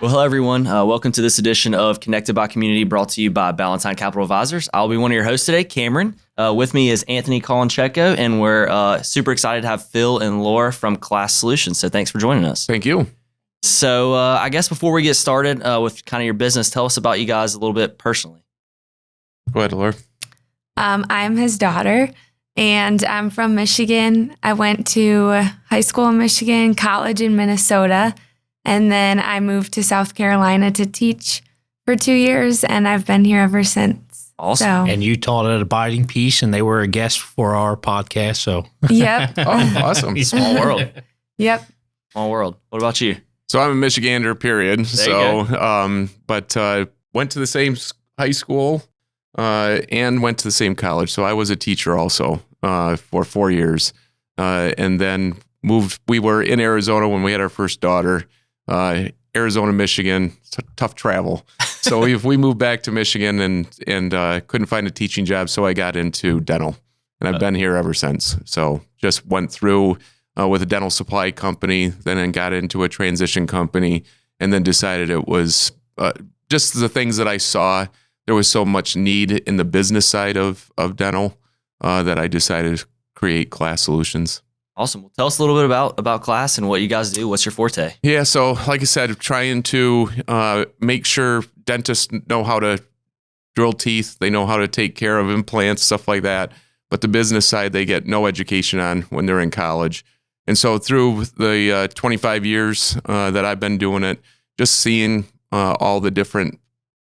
Well, hello, everyone. Welcome to this edition of Connected by Community, brought to you by Ballantine Capital Advisors. I'll be one of your hosts today, Cameron. With me is Anthony Colancheco, and we're super excited to have Phil and Laura from Klas Solutions. So thanks for joining us. Thank you. So I guess before we get started with kind of your business, tell us about you guys a little bit personally. Go ahead, Laura. I'm his daughter, and I'm from Michigan. I went to high school in Michigan, college in Minnesota, and then I moved to South Carolina to teach for 2 years, and I've been here ever since. Awesome. So, And you taught at Abiding Peace, and they were a guest for our podcast. So, yep. Oh, awesome. Small world. Yep. Small world. What about you? So I'm a Michigander, period. But went to the same high school and went to the same college. So I was a teacher also for 4 years, and then moved. We were in Arizona when we had our first daughter. Arizona, Michigan, tough travel. So we moved back to Michigan and couldn't find a teaching job. So I got into dental, and I've been here ever since. So just went through with a dental supply company, then got into a transition company, and then decided it was just the things that I saw. There was so much need in the business side of dental that I decided to create Klas Solutions. Awesome. Well, tell us a little bit about Klas and what you guys do. What's your forte? Yeah, so like I said, trying to make sure dentists know how to drill teeth, they know how to take care of implants, stuff like that. But the business side, they get no education on when they're in college. And so through the 25 years that I've been doing it, just seeing all the different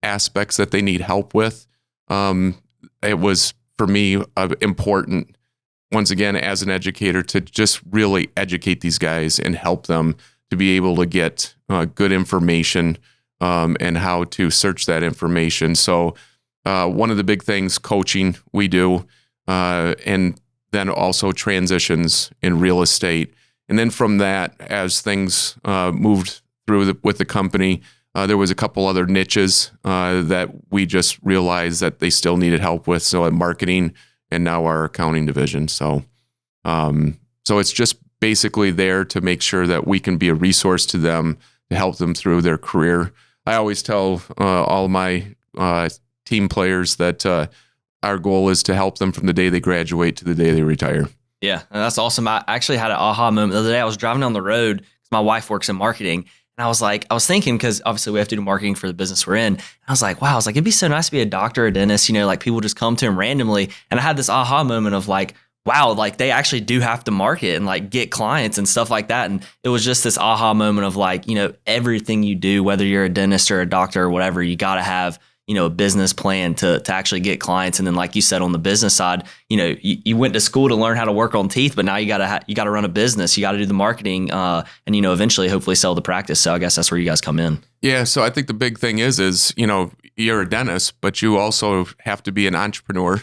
aspects that they need help with, it was, for me, important, once again, as an educator, to just really educate these guys and help them to be able to get good information and how to search that information. So one of the big things, coaching, we do, and then also transitions in real estate. And then from that, as things moved through with the company, there was a couple other niches that we just realized that they still needed help with. So marketing, and now our accounting division. So it's just basically there to make sure that we can be a resource to them to help them through their career. I always tell all my team players that our goal is to help them from the day they graduate to the day they retire. Yeah, that's awesome. I actually had an aha moment the other day. I was driving down the road because my wife works in marketing. And I was thinking, because obviously we have to do marketing for the business we're in. And I was like, it'd be so nice to be a doctor or a dentist, like people just come to him randomly. And I had this aha moment of like, wow, like they actually do have to market and like get clients and stuff like that. And it was just this aha moment of like, everything you do, whether you're a dentist or a doctor or whatever, you got to have, a business plan to actually get clients. And then, like you said, on the business side, you went to school to learn how to work on teeth, but now you got to run a business. You got to do the marketing and, eventually hopefully sell the practice. So I guess that's where you guys come in. Yeah. So I think the big thing is, you're a dentist, but you also have to be an entrepreneur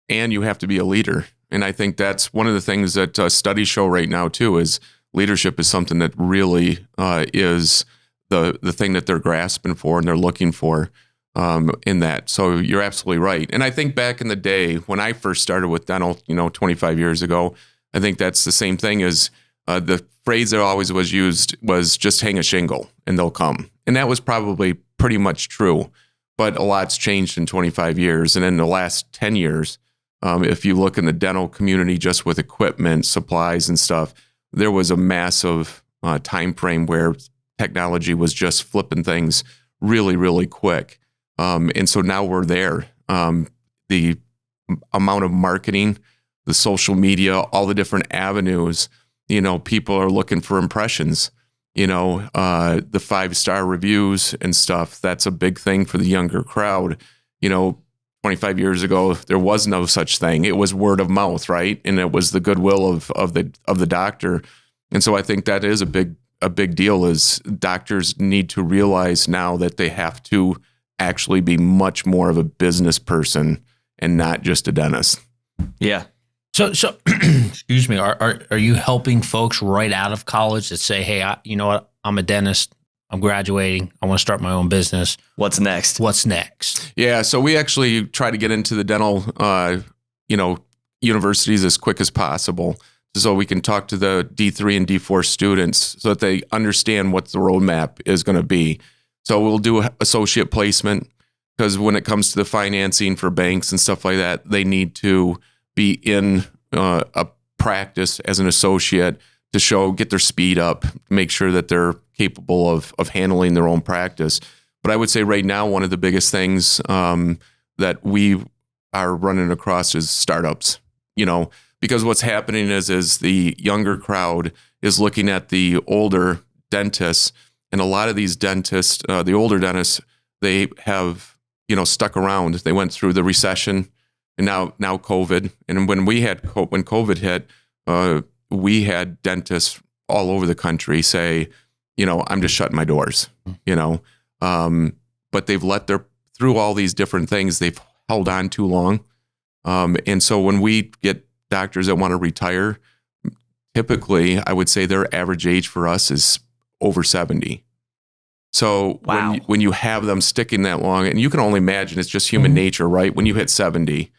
and you have to be a leader. And I think that's one of the things that studies show right now too, is leadership is something that really is the thing that they're grasping for and they're looking for. In that. So you're absolutely right. And I think back in the day when I first started with dental, 25 years ago, I think that's the same thing as the phrase that always was used was just hang a shingle and they'll come. And that was probably pretty much true, but a lot's changed in 25 years. And in the last 10 years, if you look in the dental community, just with equipment, supplies and stuff, there was a massive time frame where technology was just flipping things really, really quick. And so now we're there. The amount of marketing, the social media, all the different avenues, people are looking for impressions, the 5-star reviews and stuff. That's a big thing for the younger crowd. 25 years ago, there was no such thing. It was word of mouth, right? And it was the goodwill of the doctor. And so I think that is a big deal, is doctors need to realize now that they have to actually be much more of a business person and not just a dentist. Yeah. So excuse me, are you helping folks right out of college that say, hey, you know what, I'm a dentist, I'm graduating, I want to start my own business. What's next? Yeah, so we actually try to get into the dental, universities as quick as possible, so we can talk to the D3 and D4 students so that they understand what the roadmap is going to be. So we'll do associate placement because when it comes to the financing for banks and stuff like that, they need to be in a practice as an associate to get their speed up, make sure that they're capable of handling their own practice. But I would say right now, one of the biggest things that we are running across is startups, because what's happening is the younger crowd is looking at the older dentists, and a lot of these dentists, the older dentists, they have, stuck around. They went through the recession and now COVID. And when COVID hit, we had dentists all over the country say, I'm just shutting my doors, but they've through all these different things, they've held on too long. And so when we get doctors that want to retire, typically I would say their average age for us is over 70. So wow. when you have them sticking that long, and you can only imagine, it's just human nature, right? When you hit 70,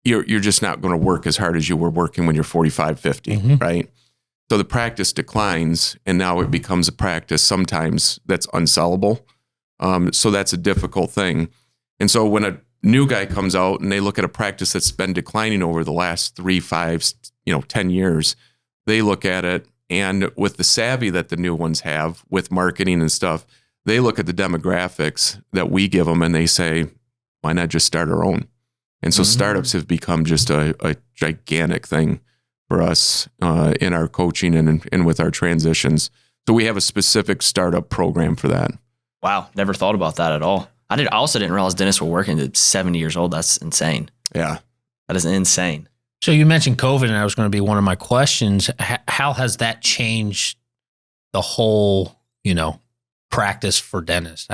you're just not going to work as hard as you were working when you're 45, 50, right? So the practice declines, and now it becomes a practice sometimes that's unsellable. So that's a difficult thing. And so when a new guy comes out and they look at a practice that's been declining over the last 3, 5, 10 years, they look at it, and with the savvy that the new ones have with marketing and stuff, they look at the demographics that we give them and they say, why not just start our own? And so startups have become just a gigantic thing for us in our coaching and with our transitions. So we have a specific startup program for that. Wow. Never thought about that at all. I also didn't realize dentists were working at 70 years old. That's insane. Yeah. That is insane. So you mentioned COVID, and that was going to be one of my questions. How has that changed the whole, practice for dentists?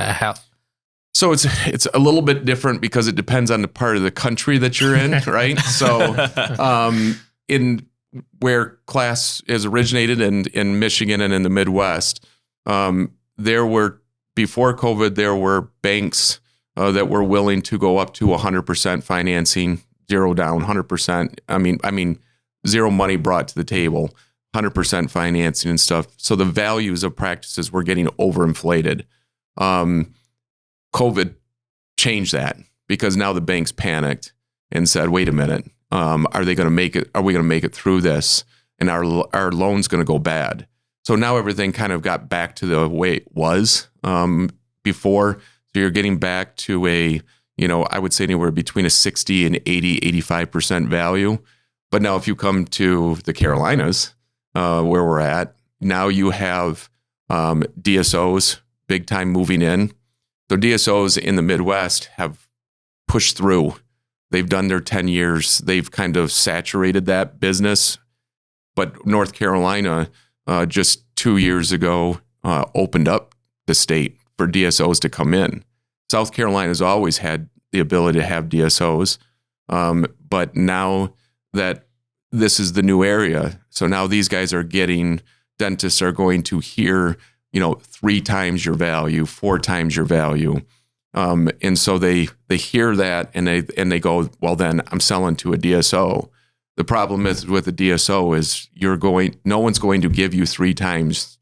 So it's a little bit different because it depends on the part of the country that you're in, right? So in where Klas is originated in Michigan and in the Midwest, before COVID, there were banks that were willing to go up to 100% financing, zero down, 100%. I mean, zero money brought to the table, 100% financing and stuff. So the values of practices were getting overinflated. COVID changed that because now the banks panicked and said, wait a minute, are we going to make it through this? And our loan's going to go bad. So now everything kind of got back to the way it was before. So you're getting back to I would say anywhere between a 60 and 80, 85% value. But now if you come to the Carolinas, where we're at, now you have DSOs big time moving in. So DSOs in the Midwest have pushed through. They've done their 10 years. They've kind of saturated that business. But North Carolina, just 2 years ago, opened up the state for DSOs to come in. South Carolina's always had the ability to have DSOs. But now that this is the new area, so now these guys dentists are going to hear 3 times your value, 4 times your value. And so they hear that and they go, well, then I'm selling to a DSO. The problem with a DSO is no one's going to give you 3 times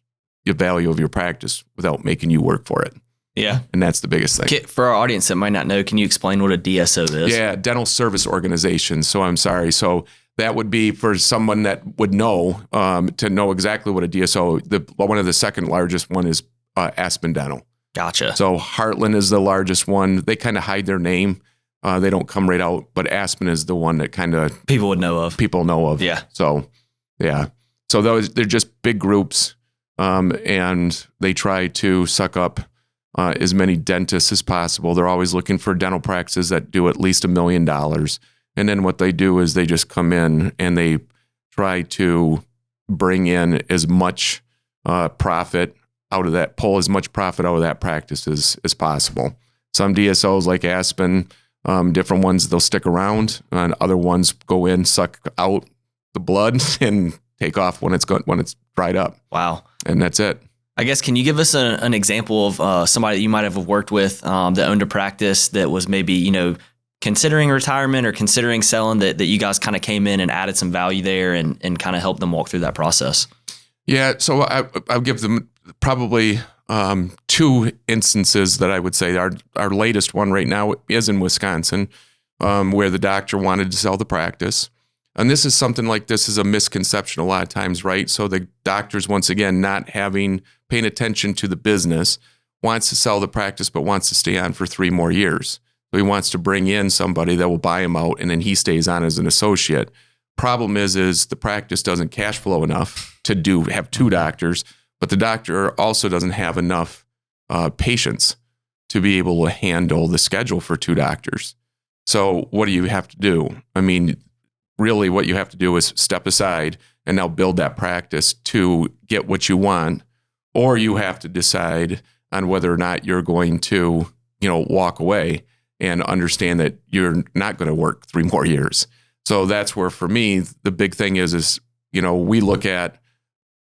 the value of your practice without making you work for it. Yeah. And that's the biggest thing. For our audience that might not know, can you explain what a DSO is? Yeah, dental service organization. So I'm sorry. So that would be for someone that would know, to know exactly what a DSO, one of the second largest one is Aspen Dental. Gotcha. So Heartland is the largest one. They kind of hide their name. They don't come right out, but Aspen is the one that kind of people know of. Yeah. So, yeah. So they're just big groups, and they try to suck up as many dentists as possible. They're always looking for dental practices that do at least $1 million. And then what they do is they just come in and they try to bring in as much profit out of that, pull as much profit out of that practice as possible. Some DSOs like Aspen, different ones, they'll stick around, and other ones go in, suck out the blood and take off when it's dried up. Wow. And that's it. I guess, can you give us an example of somebody that you might have worked with that owned a practice that was maybe, considering retirement or considering selling, that you guys kind of came in and added some value there and kind of helped them walk through that process? Yeah. So I'll give them probably two instances that I would say our latest one right now is in Wisconsin, where the doctor wanted to sell the practice. And this is something like this is a misconception a lot of times, right? So the doctor's, once again, not paying attention to the business, wants to sell the practice, but wants to stay on for 3 more years. So he wants to bring in somebody that will buy him out, and then he stays on as an associate. Problem is the practice doesn't cash flow enough to have 2 doctors, but the doctor also doesn't have enough patients to be able to handle the schedule for 2 doctors. So what do you have to do? I mean, really what you have to do is step aside and now build that practice to get what you want, or you have to decide on whether or not you're going to, walk away and understand that you're not going to work 3 more years. So that's where, for me, the big thing is, we look at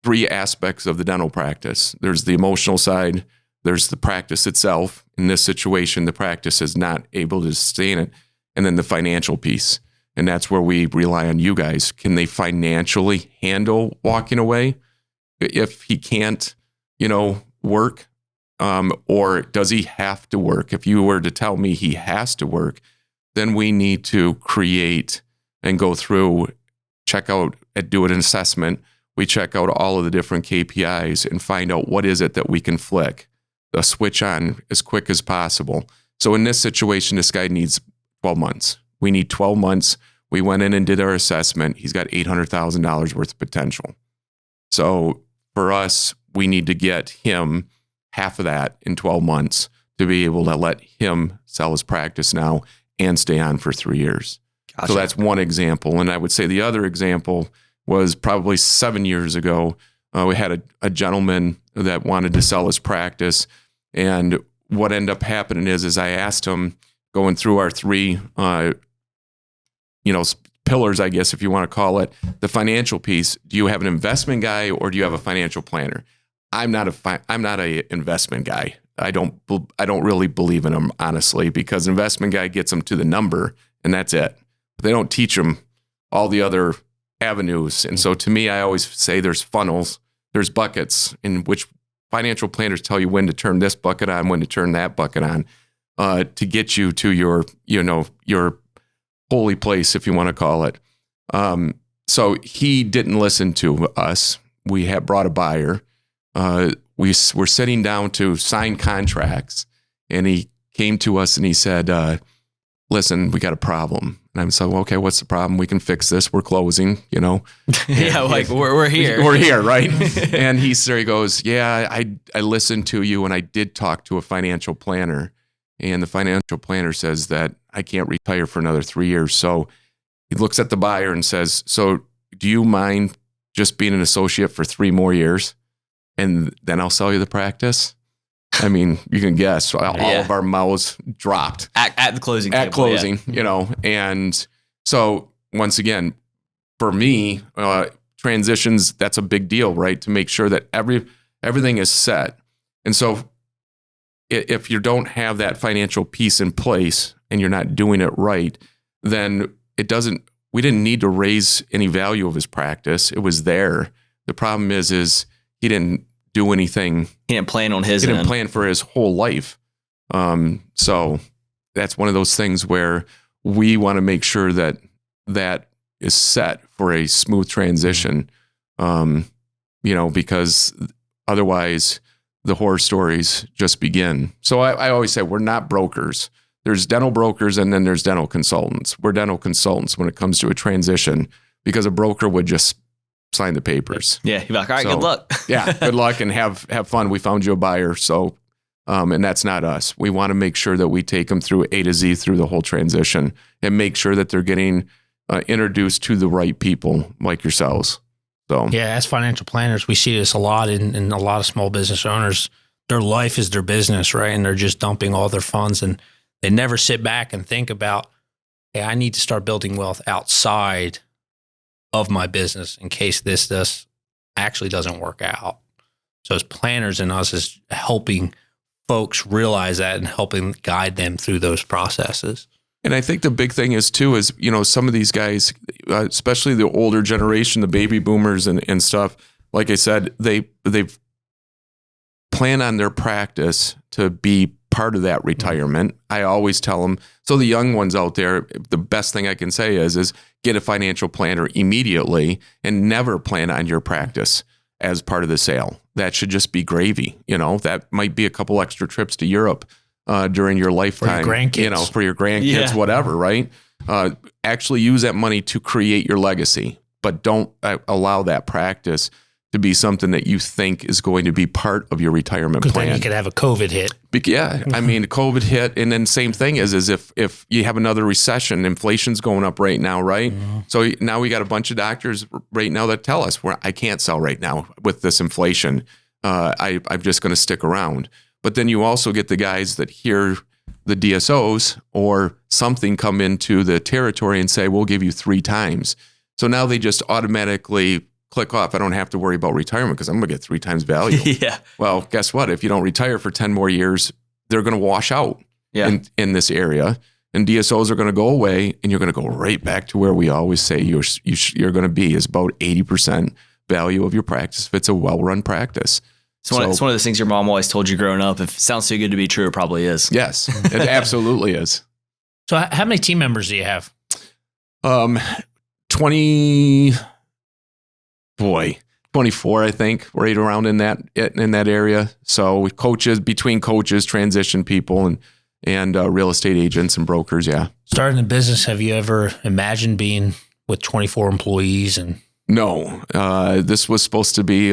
3 aspects of the dental practice. There's the emotional side, there's the practice itself. In this situation, the practice is not able to sustain it, and then the financial piece. And that's where we rely on you guys. Can they financially handle walking away? If he can't, work, or does he have to work? If you were to tell me he has to work, then we need to create and go through, do an assessment. We check out all of the different KPIs and find out what is it that we can flick the switch on as quick as possible. So in this situation, this guy needs 12 months. We need 12 months. We went in and did our assessment. He's got $800,000 worth of potential. So for us, we need to get him half of that in 12 months to be able to let him sell his practice now and stay on for 3 years. Gotcha. So that's one example. And I would say the other example was probably 7 years ago. We had a gentleman that wanted to sell his practice. And what ended up happening is I asked him, going through our 3, pillars, I guess, if you want to call it, the financial piece. Do you have an investment guy or do you have a financial planner? I'm not a investment guy. I don't really believe in them, honestly, because investment guy gets them to the number and that's it. But they don't teach them all the other avenues. And so to me, I always say there's funnels, there's buckets in which financial planners tell you when to turn this bucket on, when to turn that bucket on, to get you to your holy place, if you want to call it. So he didn't listen to us. We had brought a buyer. We were sitting down to sign contracts, and he came to us and he said, listen, we got a problem. And I'm so, okay, what's the problem? We can fix this. We're closing, Yeah, like we're here. We're here, right? And he goes, yeah, I listened to you and I did talk to a financial planner. And the financial planner says that I can't retire for another 3 years. So he looks at the buyer and says, so do you mind just being an associate for 3 more years? And then I'll sell you the practice? I mean, you can guess. All of our mouths dropped. At the closing table. At closing, yeah. And so once again, for me, transitions, that's a big deal, right? To make sure that everything is set. And so if you don't have that financial piece in place and you're not doing it right, then we didn't need to raise any value of his practice. It was there. The problem is he didn't do anything. He didn't plan on his He didn't plan for his whole life. So that's one of those things where we want to make sure that is set for a smooth transition, because otherwise the horror stories just begin. So I always say we're not brokers. There's dental brokers and then there's dental consultants. We're dental consultants when it comes to a transition, because a broker would just sign the papers. Yeah, you'd be like, all right, good luck. Yeah, good luck and have fun. We found you a buyer. So, and that's not us. We want to make sure that we take them through A to Z through the whole transition and make sure that they're getting introduced to the right people like yourselves. So yeah, as financial planners, we see this a lot in a lot of small business owners. Their life is their business, right? And they're just dumping all their funds, and they never sit back and think about, hey, I need to start building wealth outside of my business in case this actually doesn't work out. So as planners and us is helping folks realize that and helping guide them through those processes. And I think the big thing is some of these guys, especially the older generation, the baby boomers and stuff, like I said, they've plan on their practice to be part of that retirement. I always tell them, so the young ones out there, the best thing I can say is get a financial planner immediately and never plan on your practice as part of the sale. That should just be gravy. That might be a couple extra trips to Europe during your lifetime, for your grandkids, for your grandkids, whatever, right? Actually use that money to create your legacy, but don't allow that practice to be something that you think is going to be part of your retirement plan. Because then you could have a COVID hit. Yeah, I mean, COVID hit, and then same thing is if you have another recession, inflation's going up right now, right? Mm-hmm. So now we got a bunch of doctors right now that tell us, I can't sell right now with this inflation. I'm just going to stick around. But then you also get the guys that hear the DSOs or something come into the territory and say, we'll give you 3 times. So now they just automatically click off. I don't have to worry about retirement because I'm going to get 3 times value. Yeah. Well, guess what? If you don't retire for 10 more years, they're going to wash out in this area, and DSOs are going to go away, and you're going to go right back to where we always say you're going to be is about 80% value of your practice if it's a well-run practice. It's one of those things your mom always told you growing up. If it sounds too good to be true, it probably is. Yes, it absolutely is. So how many team members do you have? 24, I think, right around in that area. So we between coaches, transition people, and real estate agents and brokers. Yeah. Starting a business, have you ever imagined being with 24 employees? And no, this was supposed to be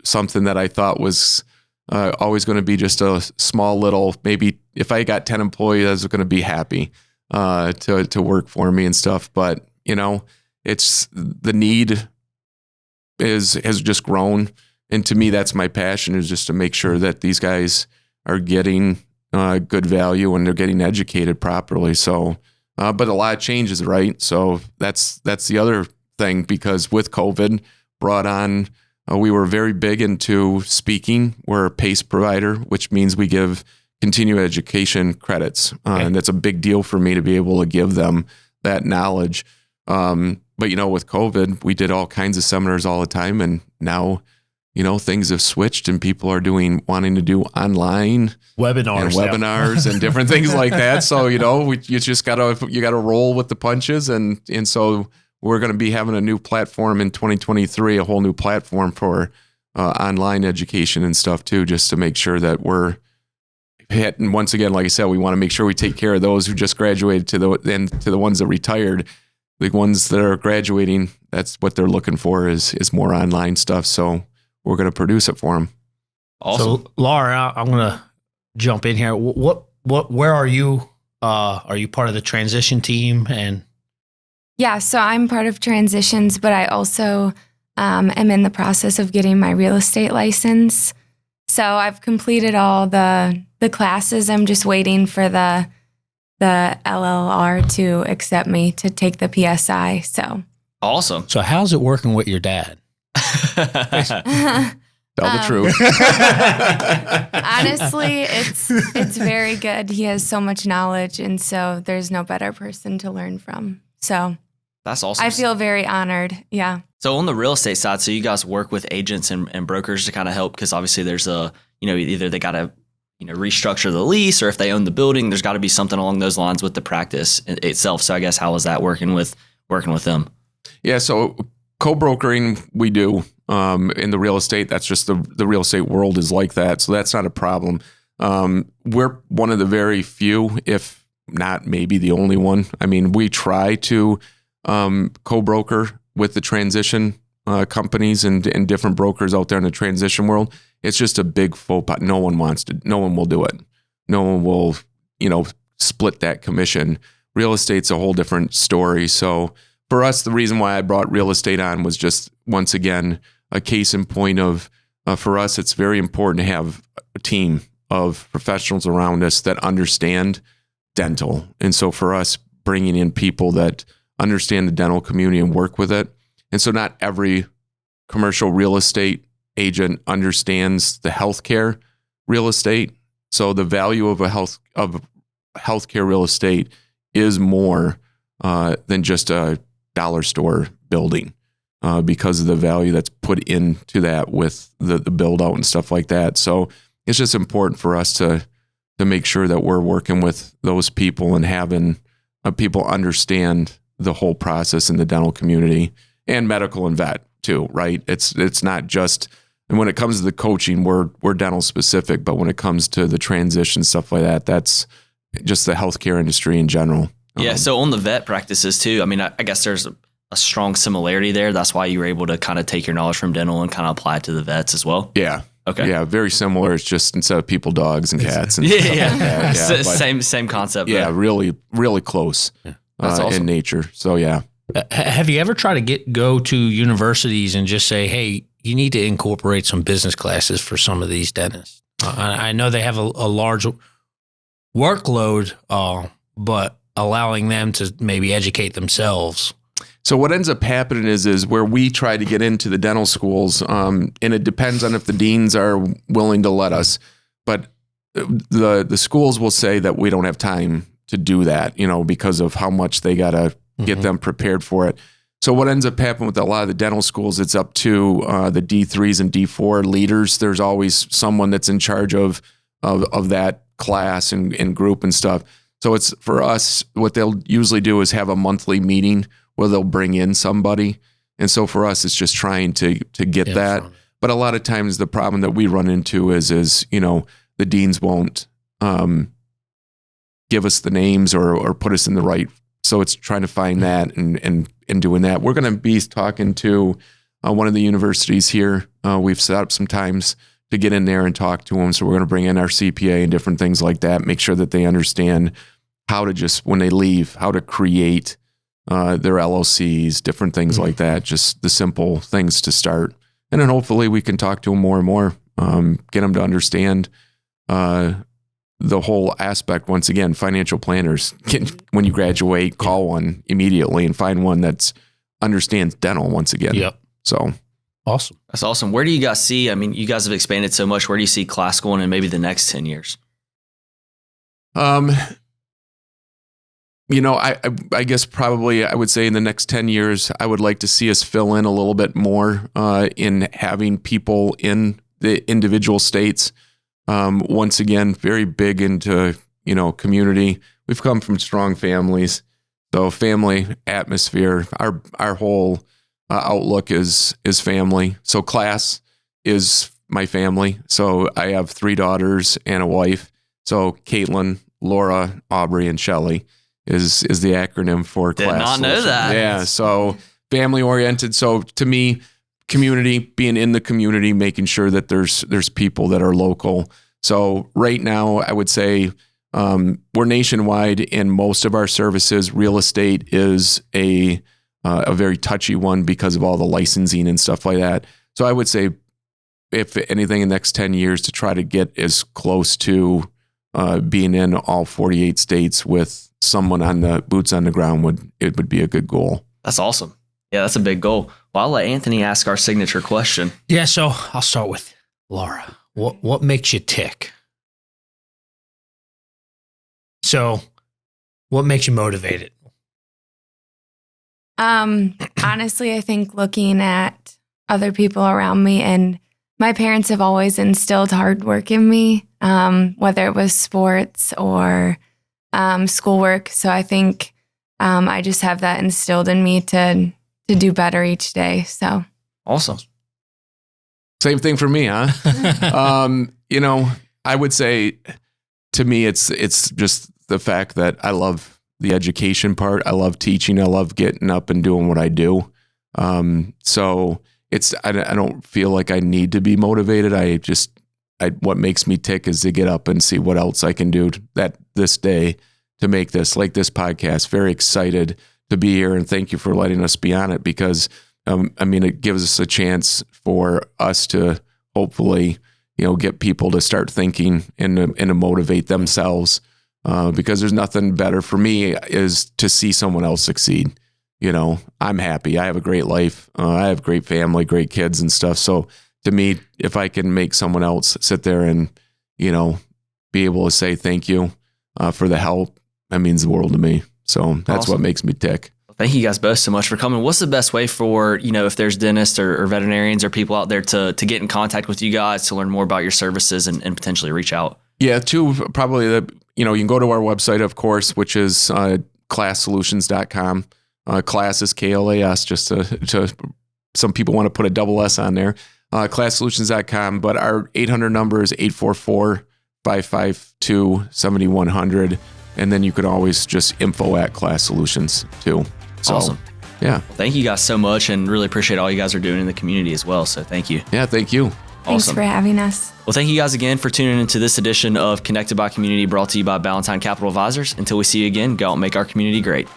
something that I thought was always going to be just a small little. Maybe if I got 10 employees, I was going to be happy to work for me and stuff. But it's the need has just grown. And to me, that's my passion, is just to make sure that these guys are getting good value and they're getting educated properly. So, but a lot of changes, right? So that's the other thing, because with COVID brought on, we were very big into speaking. We're a PACE provider, which means we give continuing education credits. And that's a big deal for me to be able to give them that knowledge. But, with COVID, we did all kinds of seminars all the time. And now, things have switched and people are wanting to do online webinars and different things like that. So, you just gotta roll with the punches. And so we're going to be having a new platform in 2023, a whole new platform for online education and stuff too, just to make sure that we're hitting. Once again, like I said, we want to make sure we take care of those who just graduated to the ones that retired. The ones that are graduating, that's what they're looking for is more online stuff. So we're going to produce it for them. Awesome. So Laura, I'm going to jump in here. Where are you? Are you part of the transition team? And yeah, so I'm part of transitions, but I also am in the process of getting my real estate license. So I've completed all the classes. I'm just waiting for the LLR to accept me to take the PSI. So awesome. So how's it working with your dad? Tell the truth. Honestly, it's very good. He has so much knowledge, and so there's no better person to learn from. So that's awesome. I feel very honored. Yeah. So on the real estate side, so you guys work with agents and brokers to kind of help, because obviously there's either they got to restructure the lease, or if they own the building, there's got to be something along those lines with the practice itself. So I guess, how is that working with them? Yeah. So co-brokering we do in the real estate. That's just the real estate world is like that. So that's not a problem. We're one of the very few, if not maybe the only one. I mean, we try to co-broker with the transition companies and different brokers out there in the transition world. It's just a big faux pas. No one will do it. No one will, split that commission. Real estate's a whole different story. So for us, the reason why I brought real estate on was just, once again, a case in point of, for us, it's very important to have a team of professionals around us that understand dental. And so for us, bringing in people that understand the dental community and work with it. And so not every commercial real estate agent understands the healthcare real estate. So the value of healthcare real estate is more than just a dollar store building, because of the value that's put into that with the build out and stuff like that. So it's just important for us to make sure that we're working with those people and having people understand the whole process in the dental community and medical and vet too, right? It's not just, and when it comes to the coaching, we're dental specific, but when it comes to the transition, stuff like that, that's just the healthcare industry in general. Yeah. So on the vet practices too, I mean, I guess there's a strong similarity there. That's why you were able to kind of take your knowledge from dental and kind of apply it to the vets as well. Yeah. Okay. Yeah. Very similar. It's just instead of people, dogs and cats. And yeah. Like that. Yeah. Same concept. Yeah. Really, really close That's awesome. in nature. So yeah. Have you ever tried to go to universities and just say, hey, you need to incorporate some business classes for some of these dentists? I know they have a large workload, but allowing them to maybe educate themselves. So what ends up happening is where we try to get into the dental schools, and it depends on if the deans are willing to let us, but the schools will say that we don't have time to do that, because of how much they got to get them prepared for it. So what ends up happening with a lot of the dental schools, it's up to the D3s and D4 leaders. There's always someone that's in charge of that class and group and stuff. So it's for us, what they'll usually do is have a monthly meeting where they'll bring in somebody. And so for us, it's just trying to get that. But a lot of times the problem that we run into is the deans won't give us the names or put us in the right. So it's trying to find that and doing that. We're going to be talking to one of the universities here. We've set up some times to get in there and talk to them. So we're going to bring in our CPA and different things like that, make sure that they understand how to just, when they leave, how to create their LLCs, different things like that, just the simple things to start. And then hopefully we can talk to them more and more, get them to understand the whole aspect. Once again, financial planners, when you graduate, call one immediately and find one that's understands dental once again. Yep. So awesome. That's awesome. Where do you guys see, I mean, you guys have expanded so much. Where do you see Klas going in maybe the next 10 years? I guess probably I would say in the next 10 years, I would like to see us fill in a little bit more in having people in the individual states. Once again, very big into, community. We've come from strong families. So family atmosphere, our whole outlook is family. So Klas is my family. So I have 3 daughters and a wife. So Caitlin, Laura, Aubrey, and Shelley is the acronym for Klas. Did not know Solutions. that. Yeah. So family oriented. So to me, community, being in the community, making sure that there's people that are local. So right now, I would say we're nationwide in most of our services. Real estate is a very touchy one because of all the licensing and stuff like that. So I would say, if anything, in the next 10 years to try to get as close to being in all 48 states with someone on the boots on the ground would be a good goal. That's awesome. Yeah, that's a big goal. Well, I'll let Anthony ask our signature question. Yeah, so I'll start with Laura. What makes you tick? So, what makes you motivated? Honestly, I think looking at other people around me, and my parents have always instilled hard work in me, whether it was sports or schoolwork. So I think I just have that instilled in me to do better each day. So awesome. Same thing for me, huh? I would say to me, it's just the fact that I love the education part. I love teaching. I love getting up and doing what I do. So I don't feel like I need to be motivated. What makes me tick is to get up and see what else I can do this day to make this, like this podcast. Very excited to be here, and thank you for letting us be on it, because it gives us a chance for us to hopefully, get people to start thinking and to motivate themselves. Because there's nothing better for me is to see someone else succeed. I'm happy. I have a great life. I have great family, great kids and stuff. So to me, if I can make someone else sit there and, be able to say thank you for the help, that means the world to me. So that's Awesome. what makes me tick. Thank you guys both so much for coming. What's the best way for, if there's dentists or veterinarians or people out there to get in contact with you guys to learn more about your services and potentially reach out? Yeah, probably you can go to our website, of course, which is klassolutions.com. Class is KLAS, just to some people want to put a double S on there. Klassolutions.com, but our 800 number is 844-552-7100. And then you could always just info@Klas Solutions too. So, awesome. Yeah. Well, thank you guys so much and really appreciate all you guys are doing in the community as well. So thank you. Yeah, thank you. Thanks Awesome. for having us. Well, thank you guys again for tuning into this edition of Connected by Community, brought to you by Ballantine Capital Advisors. Until we see you again, go out and make our community great.